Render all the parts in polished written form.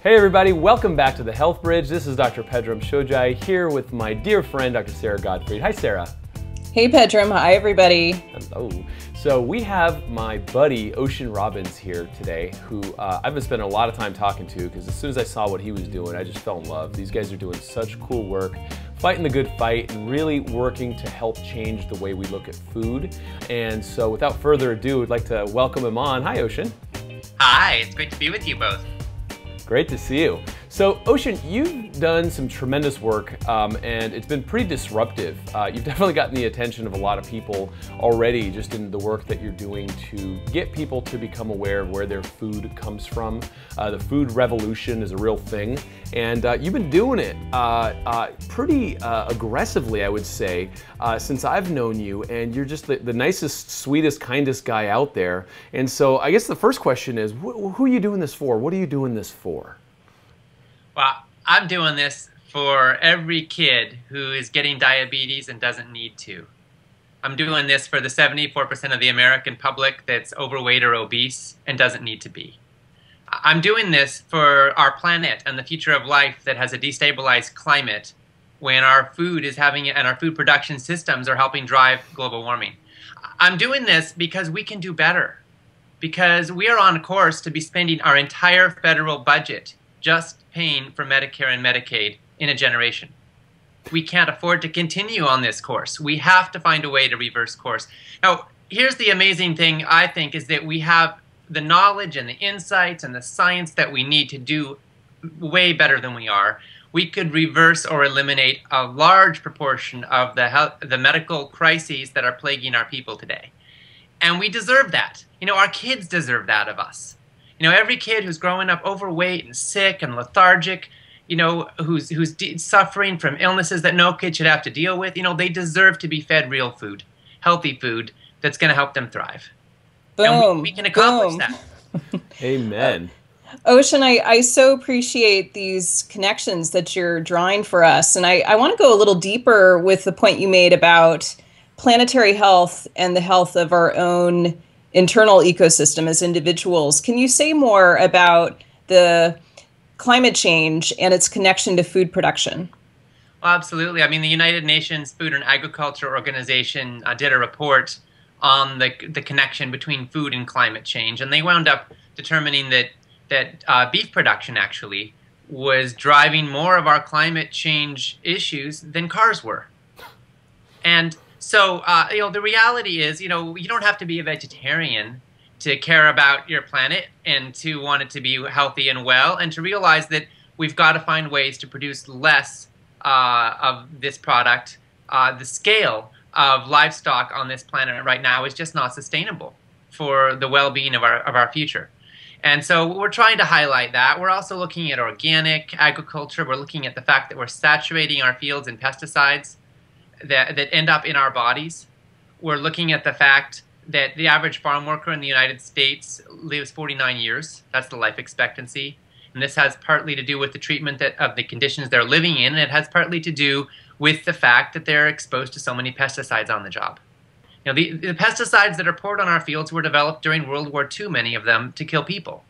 Hey everybody, welcome back to the Health Bridge. This is Dr. Pedram Shojai here with my dear friend, Dr. Sarah Gottfried. Hi, Sarah. Hey, Pedram. Hi, everybody. Hello. So we have my buddy, Ocean Robbins, here today, who I've been spending a lot of time talking to because as soon as I saw what he was doing, I just fell in love. These guys are doing such cool work, fighting the good fight and really working to help change the way we look at food. And so without further ado, I'd like to welcome him on. Hi, Ocean. Hi, it's great to be with you both. Great to see you. So Ocean, you've done some tremendous work and it's been pretty disruptive. You've definitely gotten the attention of a lot of people already just in the work that you're doing to get people to become aware of where their food comes from. The food revolution is a real thing, and you've been doing it pretty aggressively, I would say, since I've known you, and you're just the nicest, sweetest, kindest guy out there. And so I guess the first question is, who are you doing this for? What are you doing this for? Well, I'm doing this for every kid who is getting diabetes and doesn't need to. I'm doing this for the 74% of the American public that's overweight or obese and doesn't need to be. I'm doing this for our planet and the future of life that has a destabilized climate when our food is having and our food production systems are helping drive global warming. I'm doing this because we can do better, because we are on a course to be spending our entire federal budget just paying for Medicare and Medicaid in a generation. We can't afford to continue on this course. We have to find a way to reverse course. Now, here's the amazing thing, I think, is that we have the knowledge and the insights and the science that we need to do way better than we are. We could reverse or eliminate a large proportion of the medical crises that are plaguing our people today. And we deserve that. You know, our kids deserve that of us. You know, every kid who's growing up overweight and sick and lethargic, you know, who's suffering from illnesses that no kid should have to deal with, you know, they deserve to be fed real food, healthy food that's going to help them thrive. Boom. And we can accomplish that. Amen. Ocean, I so appreciate these connections that you're drawing for us. And I want to go a little deeper with the point you made about planetary health and the health of our own internal ecosystem as individuals. Can you say more about the climate change and its connection to food production? Well, absolutely. I mean, the United Nations Food and Agriculture Organization did a report on the connection between food and climate change, and they wound up determining that beef production actually was driving more of our climate change issues than cars were. And so, you know, the reality is, you know, you don't have to be a vegetarian to care about your planet and to want it to be healthy and well, and to realize that we've got to find ways to produce less of this product. The scale of livestock on this planet right now is just not sustainable for the well-being of our future. And so we're trying to highlight that. We're also looking at organic agriculture. We're looking at the fact that we're saturating our fields in pesticides that end up in our bodies. We're looking at the fact that the average farm worker in the United States lives 49 years. That's the life expectancy. And this has partly to do with the treatment of the conditions they're living in, and it has partly to do with the fact that they're exposed to so many pesticides on the job. You know, the pesticides that are poured on our fields were developed during World War II, many of them, to kill people.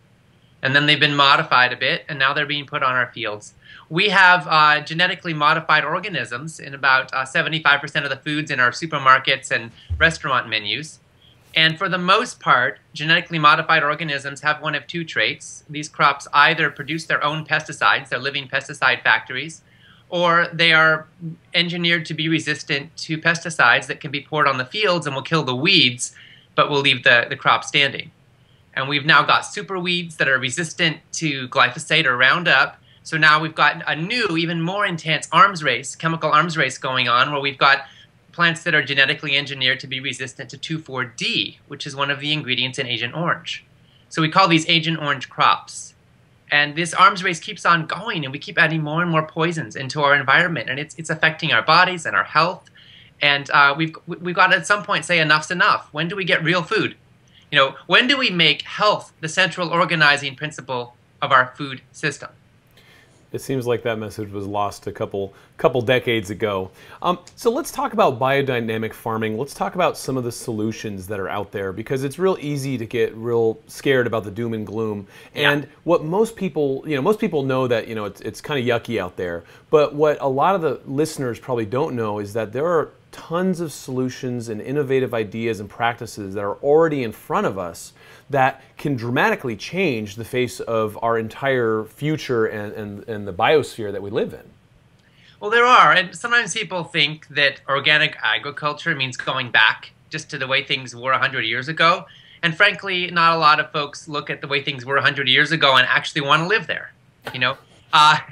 And then they've been modified a bit, and now they're being put on our fields. We have genetically modified organisms in about 75% of the foods in our supermarkets and restaurant menus. And for the most part, genetically modified organisms have one of two traits. These crops either produce their own pesticides, they're living pesticide factories, or they are engineered to be resistant to pesticides that can be poured on the fields and will kill the weeds, but will leave the crop standing. And we've now got super weeds that are resistant to glyphosate or Roundup. So now we've got a new, even more intense arms race, chemical arms race going on, where we've got plants that are genetically engineered to be resistant to 2,4-D, which is one of the ingredients in Agent Orange. So we call these Agent Orange crops. And this arms race keeps on going, and we keep adding more and more poisons into our environment, and it's affecting our bodies and our health. And we've got to at some point say enough's enough. When do we get real food? You know, when do we make health the central organizing principle of our food system? It seems like that message was lost a couple decades ago. So let's talk about biodynamic farming. Let's talk about some of the solutions that are out there, because it's real easy to get real scared about the doom and gloom. Yeah. And what most people know that, it's kind of yucky out there. But what a lot of the listeners probably don't know is that there are tons of solutions and innovative ideas and practices that are already in front of us that can dramatically change the face of our entire future and the biosphere that we live in. Well, there are, and sometimes people think that organic agriculture means going back just to the way things were 100 years ago. And frankly, not a lot of folks look at the way things were 100 years ago and actually want to live there,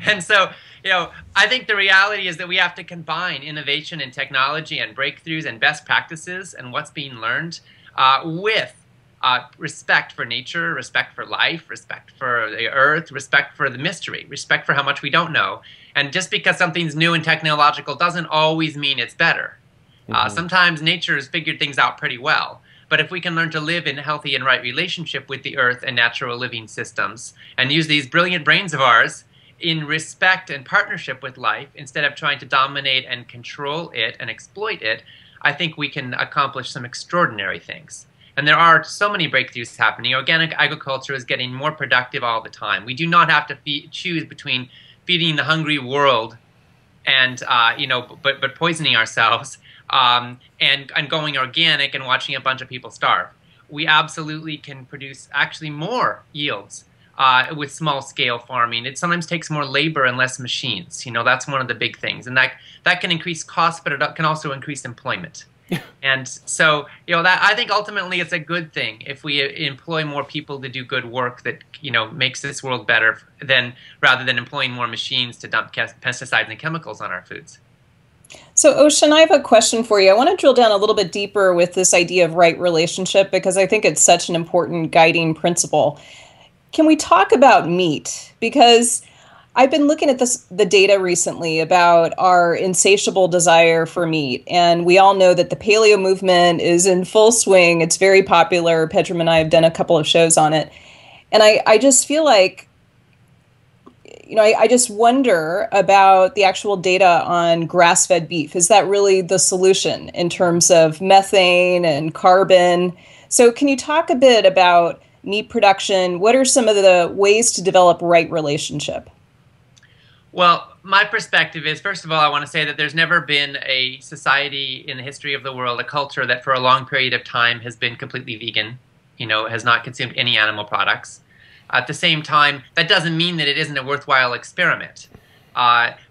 And so, I think the reality is that we have to combine innovation and technology and breakthroughs and best practices and what's being learned with respect for nature, respect for life, respect for the earth, respect for the mystery, respect for how much we don't know. And just because something's new and technological doesn't always mean it's better. Sometimes nature has figured things out pretty well. But if we can learn to live in a healthy and right relationship with the earth and natural living systems and use these brilliant brains of ours in respect and partnership with life instead of trying to dominate and control it and exploit it, I think we can accomplish some extraordinary things. And there are so many breakthroughs happening. Organic agriculture is getting more productive all the time. We do not have to choose between feeding the hungry world and but poisoning ourselves and going organic and watching a bunch of people starve. We absolutely can produce actually more yields with small-scale farming. It sometimes takes more labor and less machines. That's one of the big things, and that can increase costs, but it can also increase employment. And so, that I think ultimately it's a good thing if we employ more people to do good work that, makes this world better rather than employing more machines to dump pesticides and chemicals on our foods. So, Ocean, I have a question for you. I want to drill down a little bit deeper with this idea of right relationship, because I think it's such an important guiding principle. Can we talk about meat? Because I've been looking at the data recently about our insatiable desire for meat. And we all know that the paleo movement is in full swing. It's very popular. Pedram and I have done a couple of shows on it. And I just feel like, I just wonder about the actual data on grass-fed beef. Is that really the solution in terms of methane and carbon? So can you talk a bit about meat production? What are some of the ways to develop right relationship? Well, my perspective is, first of all, I want to say that there's never been a society in the history of the world, a culture that for a long period of time has been completely vegan, has not consumed any animal products. At the same time, that doesn't mean that it isn't a worthwhile experiment.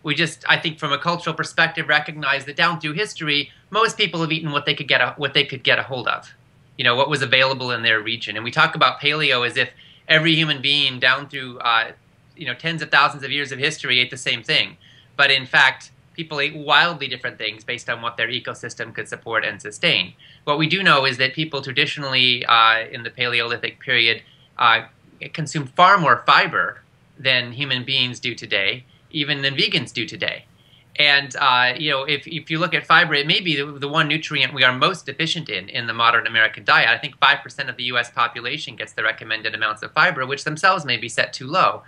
We just, I think from a cultural perspective, recognize that down through history, most people have eaten what they could get a hold of, what was available in their region. And we talk about paleo as if every human being down through tens of thousands of years of history ate the same thing. But in fact, people ate wildly different things based on what their ecosystem could support and sustain. What we do know is that people traditionally in the Paleolithic period consumed far more fiber than human beings do today, even than vegans do today. And if you look at fiber, it may be the one nutrient we are most deficient in the modern American diet. I think 5% of the U.S. population gets the recommended amounts of fiber, which themselves may be set too low.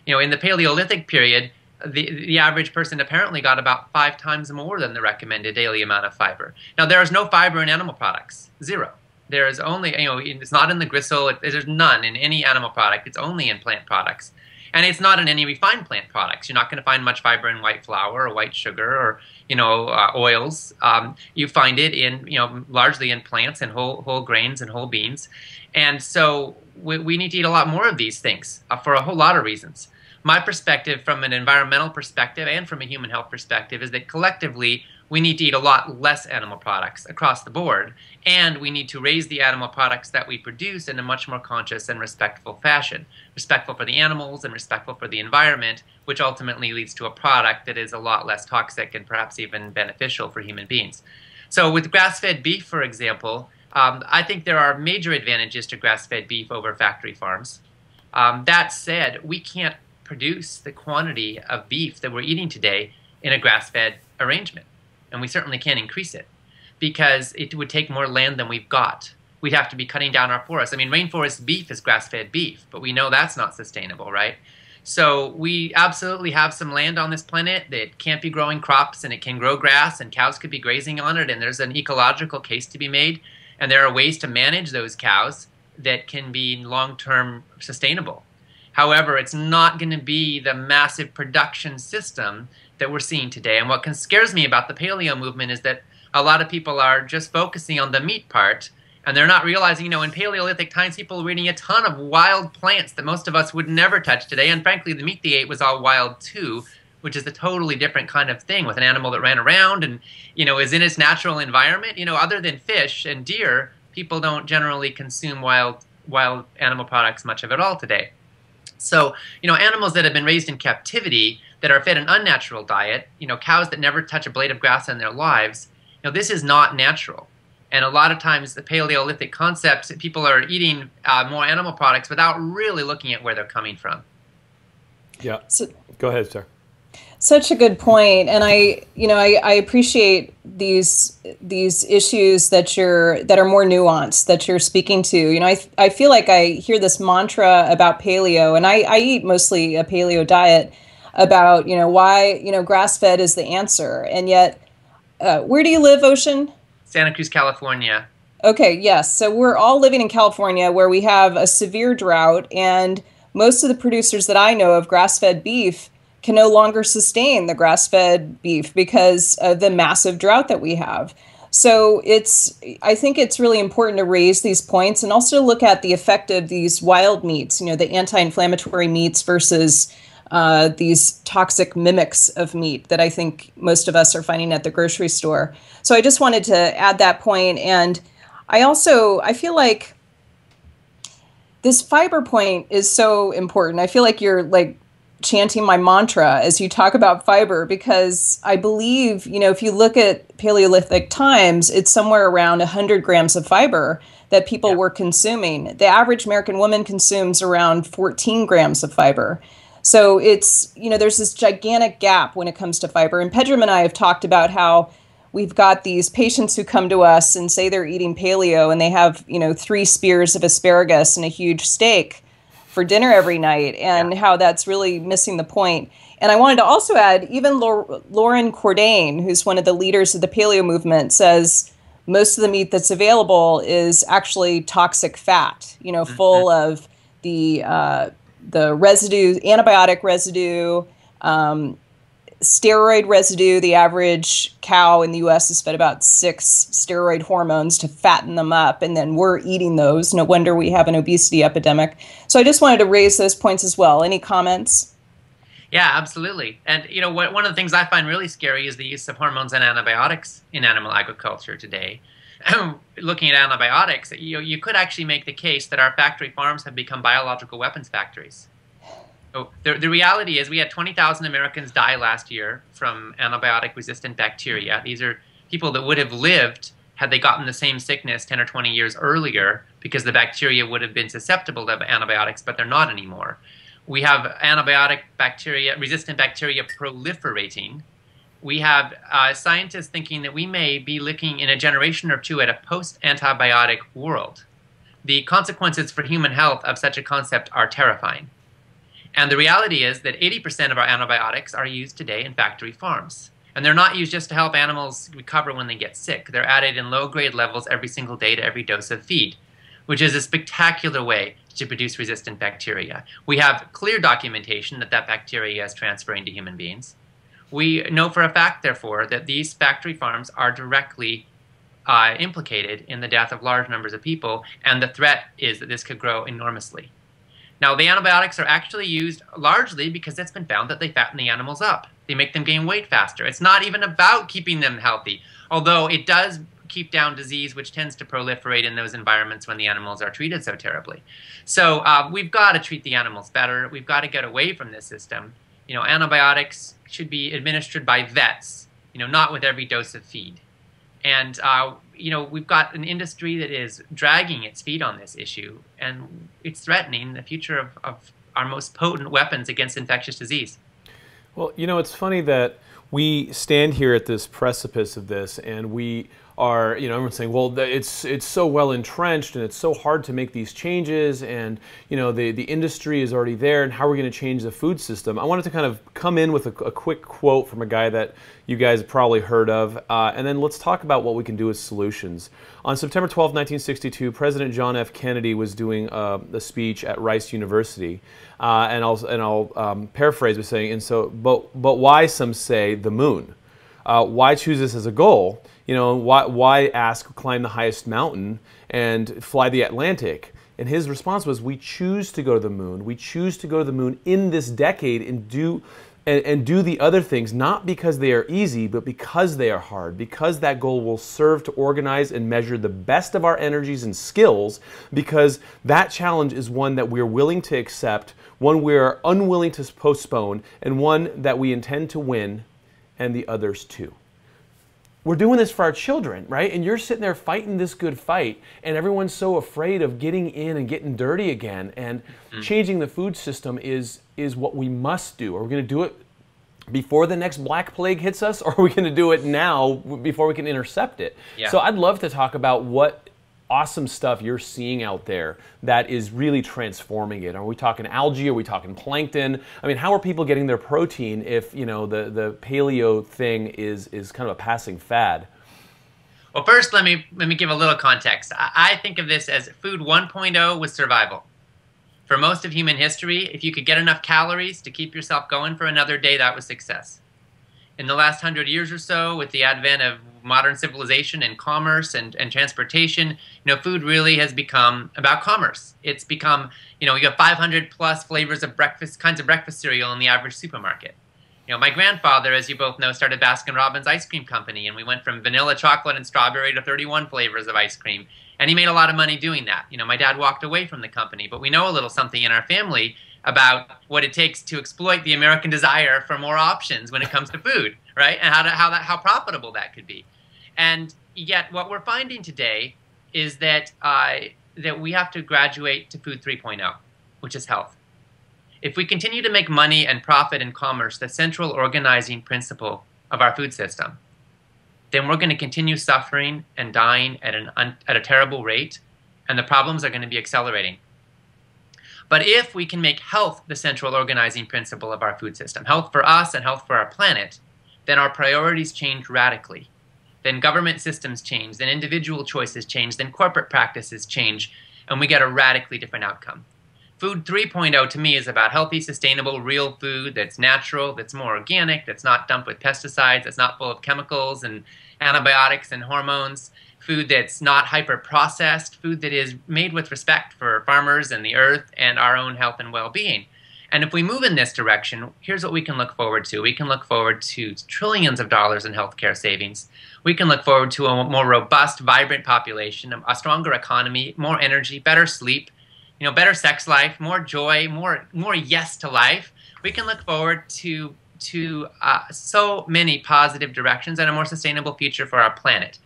In the Paleolithic period, the average person apparently got about 5 times more than the recommended daily amount of fiber. Now, there is no fiber in animal products, zero. There is only, it's not in the gristle, there's none in any animal product. It's only in plant products. And it's not in any refined plant products. You're not going to find much fiber in white flour or white sugar or, oils. You find it in, largely in plants and whole grains and whole beans. And so we need to eat a lot more of these things for a whole lot of reasons. My perspective from an environmental perspective and from a human health perspective is that collectively we need to eat a lot less animal products across the board, and we need to raise the animal products that we produce in a much more conscious and respectful fashion. Respectful for the animals and respectful for the environment, which ultimately leads to a product that is a lot less toxic and perhaps even beneficial for human beings. So with grass-fed beef, for example, I think there are major advantages to grass-fed beef over factory farms. That said, we can't produce the quantity of beef that we're eating today in a grass-fed arrangement. And we certainly can't increase it because it would take more land than we've got. We'd have to be cutting down our forests. I mean, rainforest beef is grass-fed beef, but we know that's not sustainable, right? So we absolutely have some land on this planet that can't be growing crops, and it can grow grass, and cows could be grazing on it, and there's an ecological case to be made, and there are ways to manage those cows that can be long-term sustainable. However, it's not going to be the massive production system that we're seeing today. And what scares me about the paleo movement is that a lot of people are just focusing on the meat part, and they're not realizing, you know, in Paleolithic times, people were eating a ton of wild plants that most of us would never touch today. And frankly, the meat they ate was all wild too, which is a totally different kind of thing with an animal that ran around and, you know, is in its natural environment. You know, other than fish and deer, people don't generally consume wild animal products much of it all today. So, you know, animals that have been raised in captivity, that are fed an unnatural diet, you know, cows that never touch a blade of grass in their lives, you know, this is not natural. And a lot of times the Paleolithic concepts, people are eating more animal products without really looking at where they're coming from. Yeah. Go ahead, sir. Such a good point, and I appreciate these issues that are more nuanced that you're speaking to. You know, I feel like I hear this mantra about paleo, and I eat mostly a paleo diet, about, you know, why, you know, grass-fed is the answer, and yet, where do you live, Ocean? Santa Cruz, California. Okay, yes. So we're all living in California, where we have a severe drought, and most of the producers that I know of grass-fed beef can no longer sustain the grass-fed beef because of the massive drought that we have. So I think it's really important to raise these points and also look at the effect of these wild meats, you know, the anti-inflammatory meats versus these toxic mimics of meat that I think most of us are finding at the grocery store. So I just wanted to add that point. And I feel like this fiber point is so important. I feel like you're like chanting my mantra as you talk about fiber, because I believe, you know, if you look at Paleolithic times, it's somewhere around 100 grams of fiber that people were consuming. The average American woman consumes around 14 grams of fiber. So it's, you know, there's this gigantic gap when it comes to fiber. And Pedram and I have talked about how we've got these patients who come to us and say they're eating paleo and they have, you know, 3 spears of asparagus and a huge steak for dinner every night, and how that's really missing the point. And I wanted to also add, even Lauren Cordain, who's one of the leaders of the paleo movement, says most of the meat that's available is actually toxic fat, you know, full of the residue, antibiotic residue, steroid residue. The average cow in the U.S. is fed about 6 steroid hormones to fatten them up, and then we're eating those. No wonder we have an obesity epidemic. So I just wanted to raise those points as well. Any comments? Yeah, absolutely. And, you know, one of the things I find really scary is the use of hormones and antibiotics in animal agriculture today. Looking at antibiotics, you could actually make the case that our factory farms have become biological weapons factories. So the reality is we had 20,000 Americans die last year from antibiotic-resistant bacteria. These are people that would have lived had they gotten the same sickness 10 or 20 years earlier, because the bacteria would have been susceptible to antibiotics, but they're not anymore. We have resistant bacteria proliferating. We have scientists thinking that we may be looking in a generation or two at a post-antibiotic world. The consequences for human health of such a concept are terrifying. And the reality is that 80% of our antibiotics are used today in factory farms. And they're not used just to help animals recover when they get sick. They're added in low-grade levels every single day to every dose of feed, which is a spectacular way to produce resistant bacteria. We have clear documentation that bacteria is transferring to human beings. We know for a fact, therefore, that these factory farms are directly implicated in the death of large numbers of people, and the threat is that this could grow enormously. Now, the antibiotics are actually used largely because it's been found that they fatten the animals up. They make them gain weight faster. It's not even about keeping them healthy, although it does keep down disease, which tends to proliferate in those environments when the animals are treated so terribly. So we've got to treat the animals better. We've got to get away from this system. You know, antibiotics should be administered by vets, you know, not with every dose of feed. And, you know, we've got an industry that is dragging its feet on this issue, and it's threatening the future of our most potent weapons against infectious disease. Well, you know, it's funny that we stand here at this precipice of this, and we are, everyone's saying, well, it's so well entrenched and it's so hard to make these changes, and the industry is already there, and how are we going to change the food system? I wanted to kind of come in with a quick quote from a guy that you guys have probably heard of, and then let's talk about what we can do as solutions. On September 12, 1962, President John F. Kennedy was doing a speech at Rice University, and I'll paraphrase by saying, but why, some say, the moon? Why choose this as a goal? Why climb the highest mountain and fly the Atlantic? And his response was, we choose to go to the moon. We choose to go to the moon in this decade and do the other things, not because they are easy, but because they are hard, because that goal will serve to organize and measure the best of our energies and skills, because that challenge is one that we're willing to accept, one we're unwilling to postpone, and one that we intend to win, and the others too. We're doing this for our children, right? And you're sitting there fighting this good fight, and everyone's so afraid of getting in and getting dirty again. And changing the food system is what we must do. Are we going to do it before the next Black Plague hits us, or are we going to do it now before we can intercept it? Yeah. So I'd love to talk about what awesome stuff you're seeing out there that is really transforming it. Are we talking algae? Are we talking plankton? I mean, how are people getting their protein if the paleo thing is kind of a passing fad? Well, first, let me give a little context. I think of this as food 1.0 was survival. For most of human history, if you could get enough calories to keep yourself going for another day, that was success. In the last 100 years or so, with the advent of modern civilization and commerce and transportation, food really has become about commerce. It's become, you have 500 plus flavors of kinds of breakfast cereal in the average supermarket. My grandfather, as you both know, started Baskin Robbins Ice Cream Company, and we went from vanilla, chocolate, and strawberry to 31 flavors of ice cream. And he made a lot of money doing that. My dad walked away from the company, but we know a little something in our family about what it takes to exploit the American desire for more options when it comes to food, right? And how profitable that could be. And yet what we're finding today is that that we have to graduate to food 3.0, which is health. If we continue to make money and profit in commerce, the central organizing principle of our food system, then we're going to continue suffering and dying at a terrible rate, and the problems are going to be accelerating. But if we can make health the central organizing principle of our food system, health for us and health for our planet, then our priorities change radically. Then government systems change, then individual choices change, then corporate practices change, and we get a radically different outcome. Food 3.0 to me is about healthy, sustainable, real food that's natural, that's more organic, that's not dumped with pesticides, that's not full of chemicals and antibiotics and hormones, food that's not hyper-processed, food that is made with respect for farmers and the earth and our own health and well-being. And if we move in this direction, here's what we can look forward to. We can look forward to trillions of dollars in healthcare savings. We can look forward to a more robust, vibrant population, a stronger economy, more energy, better sleep, better sex life, more joy, more yes to life. We can look forward to so many positive directions and a more sustainable future for our planet.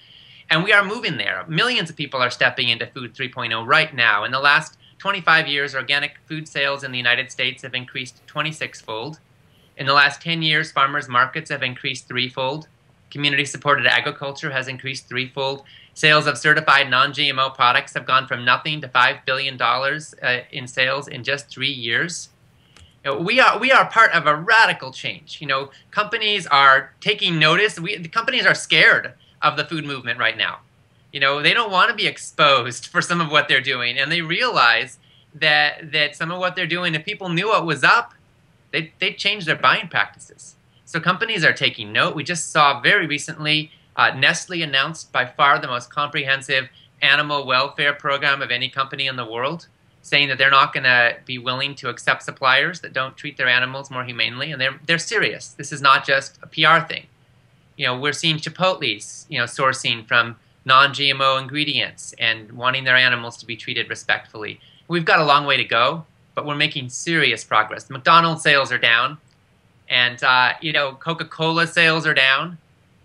And we are moving there. Millions of people are stepping into Food 3.0 right now. In the last 25 years, organic food sales in the United States have increased 26-fold. In the last 10 years, farmers' markets have increased 3-fold. Community-supported agriculture has increased 3-fold. Sales of certified non-GMO products have gone from nothing to $5 billion in sales in just 3 years. We are part of a radical change. Companies are taking notice. The companies are scared of the food movement right now. They don't want to be exposed for some of what they're doing, and they realize that some of what they're doing, if people knew what was up, they'd change their buying practices. So companies are taking note. We just saw very recently Nestle announced by far the most comprehensive animal welfare program of any company in the world, saying that they're not going to be willing to accept suppliers that don't treat their animals more humanely, and they're serious. This is not just a PR thing. We're seeing Chipotle's, sourcing from non-GMO ingredients and wanting their animals to be treated respectfully. We've got a long way to go, but we're making serious progress. McDonald's sales are down, and Coca-Cola sales are down,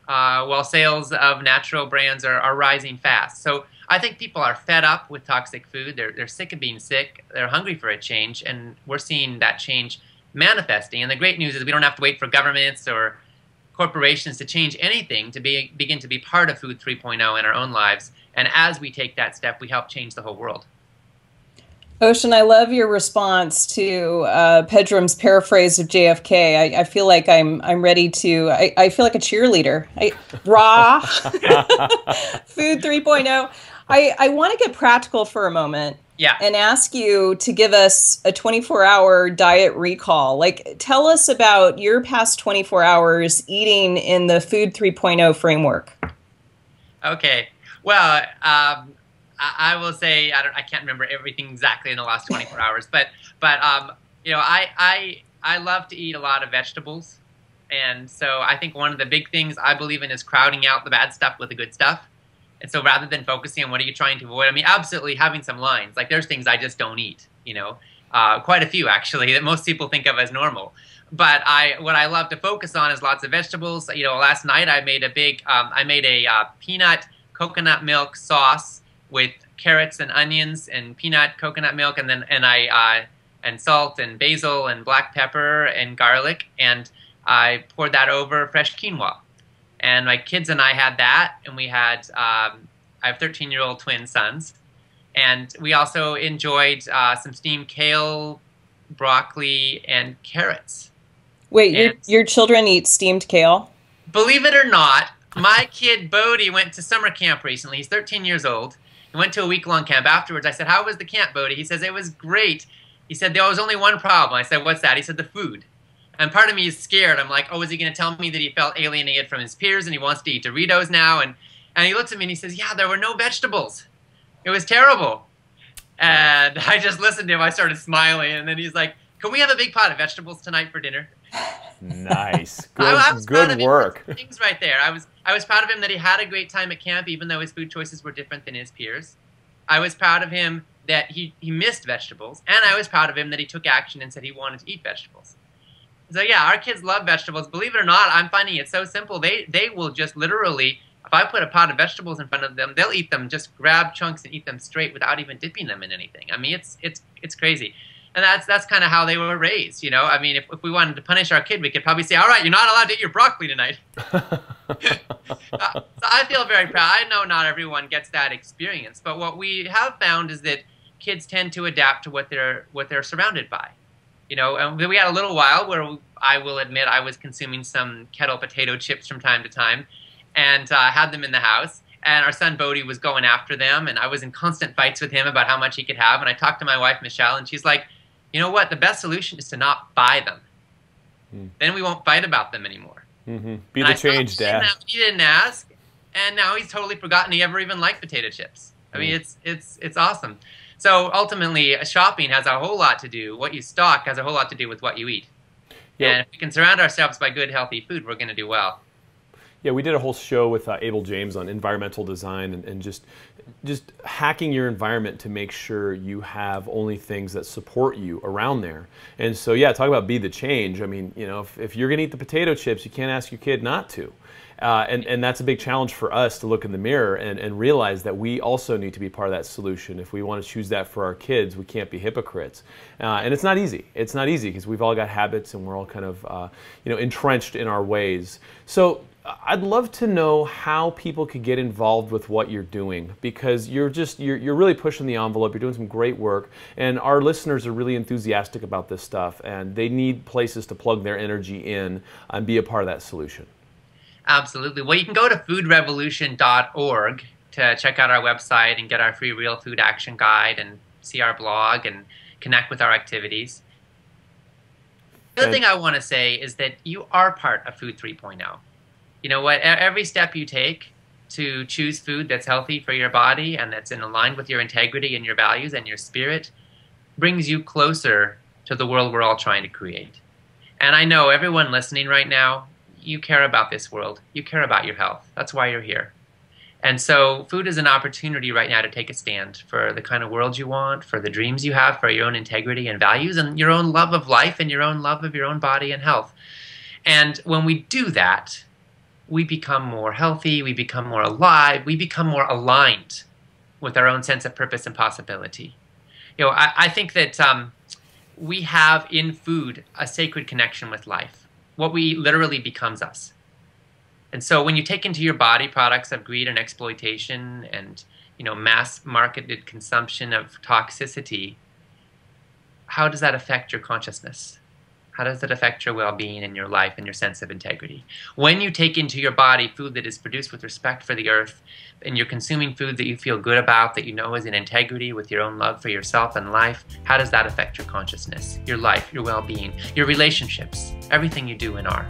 while sales of natural brands are rising fast. So I think people are fed up with toxic food. They're sick of being sick. They're hungry for a change, and we're seeing that change manifesting. And the great news is we don't have to wait for governments or corporations to change anything to begin to be part of Food 3.0 in our own lives. And as we take that step, we help change the whole world. Ocean, I love your response to Pedram's paraphrase of JFK. I feel like I'm ready to. I feel like a cheerleader. Raw Food 3.0. I want to get practical for a moment. Yeah. And ask you to give us a 24-hour diet recall. Like, tell us about your past 24 hours eating in the Food 3.0 framework. Okay. Well, I will say I can't remember everything exactly in the last 24 hours, but you know, I love to eat a lot of vegetables, and so I think one of the big things I believe in is crowding out the bad stuff with the good stuff. And so rather than focusing on what are you trying to avoid, I mean, absolutely having some lines. Like there's things I just don't eat, you know, quite a few actually that most people think of as normal. But what I love to focus on is lots of vegetables. You know, last night I made a peanut coconut milk sauce with carrots and onions and peanut coconut milk, and and salt and basil and black pepper and garlic, and I poured that over fresh quinoa. And my kids and I had that, and we had, I have 13-year-old twin sons, and we also enjoyed some steamed kale, broccoli, and carrots. Wait, your children eat steamed kale? Believe it or not, my kid Bodie went to summer camp recently. He's 13 years old. He went to a week-long camp. Afterwards, I said, "How was the camp, Bodie?" He says, "It was great." He said, "There was only one problem." I said, "What's that?" He said, "The food." And part of me is scared. I'm like, oh, is he going to tell me that he felt alienated from his peers and he wants to eat Doritos now? And he looks at me and he says, yeah, there were no vegetables. It was terrible. And I just listened to him. I started smiling. And then he's like, can we have a big pot of vegetables tonight for dinner? Nice. Good work. Things right there. I was proud of him that he had a great time at camp, even though his food choices were different than his peers. I was proud of him that he missed vegetables. And I was proud of him that he took action and said he wanted to eat vegetables. So yeah, our kids love vegetables. Believe it or not, I'm finding it so simple. They will just literally, if I put a pot of vegetables in front of them, they'll eat them, just grab chunks and eat them straight without even dipping them in anything. I mean, it's crazy. And that's kind of how they were raised, you know? I mean, if we wanted to punish our kid, we could probably say, all right, you're not allowed to eat your broccoli tonight. So I feel very proud. I know not everyone gets that experience, but what we have found is that kids tend to adapt to what they're surrounded by. You know, and we had a little while where I will admit I was consuming some kettle potato chips from time to time, and had them in the house. And our son Bodie was going after them, and I was in constant fights with him about how much he could have. And I talked to my wife Michelle, and she's like, you know what? The best solution is to not buy them. Then we won't fight about them anymore. Be the change, Dad. He didn't ask, and now he's totally forgotten he ever even liked potato chips. I mean, it's awesome. So ultimately, shopping has a whole lot to do. What you stock has a whole lot to do with what you eat. Yep. And if we can surround ourselves by good, healthy food, we're going to do well. Yeah, we did a whole show with Abel James on environmental design and just hacking your environment to make sure you have only things that support you around there. And so, yeah, talk about be the change. I mean, you know, if you're going to eat the potato chips, you can't ask your kid not to. And that's a big challenge for us to look in the mirror and realize that we also need to be part of that solution. If we want to choose that for our kids, we can't be hypocrites. And it's not easy. It's not easy because we've all got habits and we're all kind of you know, entrenched in our ways. So I'd love to know how people could get involved with what you're doing, because you're really pushing the envelope. You're doing some great work, and our listeners are really enthusiastic about this stuff, and they need places to plug their energy in and be a part of that solution. Absolutely. Well, you can go to foodrevolution.org to check out our website and get our free Real Food Action Guide and see our blog and connect with our activities. The other thing I want to say is that you are part of Food 3.0. You know what? Every step you take to choose food that's healthy for your body and that's in aligned with your integrity and your values and your spirit brings you closer to the world we're all trying to create. And I know everyone listening right now, you care about this world. You care about your health. That's why you're here. And so food is an opportunity right now to take a stand for the kind of world you want, for the dreams you have, for your own integrity and values, and your own love of life and your own love of your own body and health. And when we do that, we become more healthy, we become more alive, we become more aligned with our own sense of purpose and possibility. You know, I think that we have in food a sacred connection with life. What we eat literally becomes us. And so when you take into your body products of greed and exploitation and, you know, mass marketed consumption of toxicity, how does that affect your consciousness? How does it affect your well-being and your life and your sense of integrity? When you take into your body food that is produced with respect for the earth, and you're consuming food that you feel good about, that you know is in integrity with your own love for yourself and life, how does that affect your consciousness, your life, your well-being, your relationships, everything you do and are?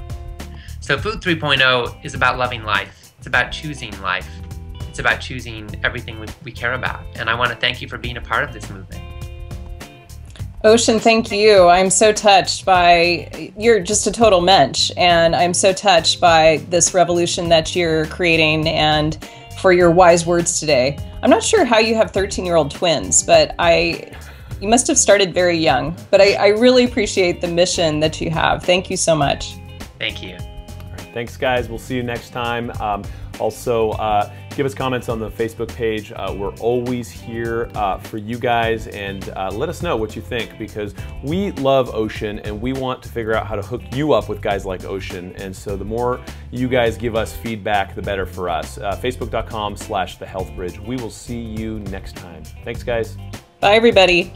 So Food 3.0 is about loving life. It's about choosing life. It's about choosing everything we care about. And I want to thank you for being a part of this movement. Ocean, thank you. I'm so touched by, you're just a total mensch, and I'm so touched by this revolution that you're creating and for your wise words today. I'm not sure how you have 13-year-old twins, but you must have started very young, but I really appreciate the mission that you have. Thank you so much. Thank you. All right, thanks, guys. We'll see you next time. Also, give us comments on the Facebook page. We're always here for you guys, and let us know what you think, because we love Ocean and we want to figure out how to hook you up with guys like Ocean. And so the more you guys give us feedback, the better for us. Facebook.com/thehealthbridge. We will see you next time. Thanks, guys. Bye, everybody.